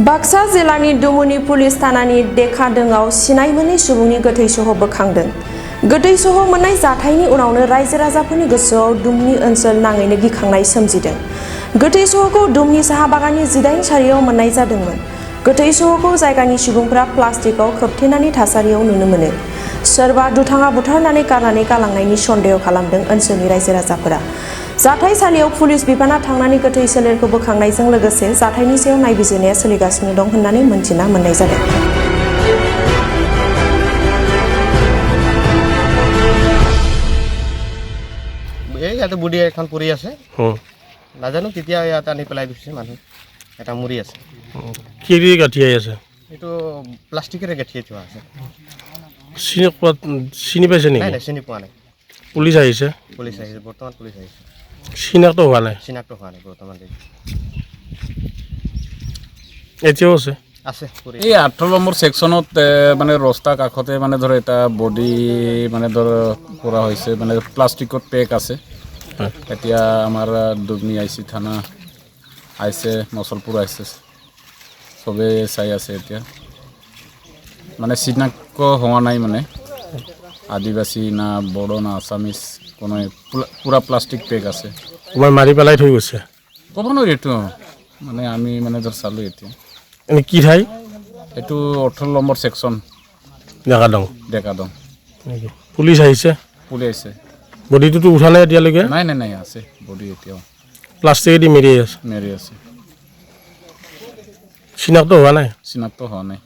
बाक्सा जिल्लानि दुमुनि पुलिस थानानि देखादोंआव सिनाय मोनै सुबुंनि गोथै सह बोखांदों। गोथै सह मोननाय जाथायनि उनावनो रायजो राजाफोरनि गोसोआव दुमनि ओनसोल नाङैनो गिखांनाय सोमजिदों। गोथै सहखौ दुमनि साहा बागाननि 18 सारियाव मोननाय जादोंमोन। गोथै सहखौ जायगानि सुबुंफोरा प्लास्टिकआव खोबथेनानै थासारियाव नुनो मोनो। सोरबा दुथाङा बुथारनानै गारनानै गालांनायनि सन्देह खालामदों ओनसोलनि रायजो राजाफोरा। जाथायसालियाव पुलिस बिफाना थांनानै गोथै सोलेरखौ बोखांनायजों लोगोसे जाथायनि सायाव नायबिजिरनाया सोलिगासिनो दं होननानै मोनथिना मोननाय जादों। ইয়াতে বুঢ়ী এখন পৰি আছে, নাজানো কেতিয়া ইয়াত আনি পেলাই দিছে মানুহ এটা মৰি আছে। কি দি গাঁঠিয়াই আছে? এইটো প্লাষ্টিকেৰে গাঁঠিয়াই থোৱা আছে। চিনি পাইছে নেকি? নাই নাই, চিনি পোৱা নাই। পুলিচ আহিছে? পুলিচ আহিছে, বৰ্তমান পুলিচ আহিছে। চিনাক্ত হোৱা নাই? চিনাক্ত হোৱা নাই বৰ্তমান। এতিয়াও আছে? আছে। এই 18 নম্বৰ সেকশনত মানে ৰাস্তা কাষতে মানে ধৰ এটা বডি মানে ধৰ কৰা হৈছে, মানে প্লাষ্টিকত পেক আছে। এতিয়া আমাৰ দুবনি আইচি থানা আইছে, মছলপুৰ আইছে, চবে চাই আছে। এতিয়া মানে চিনাক্ত হোৱা নাই, মানে আদিবাসী না বড়ো না আছামিজ কোনো, পুৰা প্লাষ্টিক পেক আছে। তোমাৰ মাৰি পেলাই থৈ গৈছে? ক'ব নোৱাৰি এইটো, মানে আমি মানে ধৰ চালোঁ। এতিয়া এনে কি ঠাই? এইটো 18 নম্বৰ সেকশন ডেকাদং। পুলিচ আহিছে? পুলিচ আহিছে। বডিটোতো উঠা নাই এতিয়ালৈকে? নাই নাই নাই, আছে বডি এতিয়াও প্লাষ্টিকেদি মেৰি আছে। মেৰি আছে, চিনাক্ত হোৱা নাই? চিনাক্ত হোৱা নাই।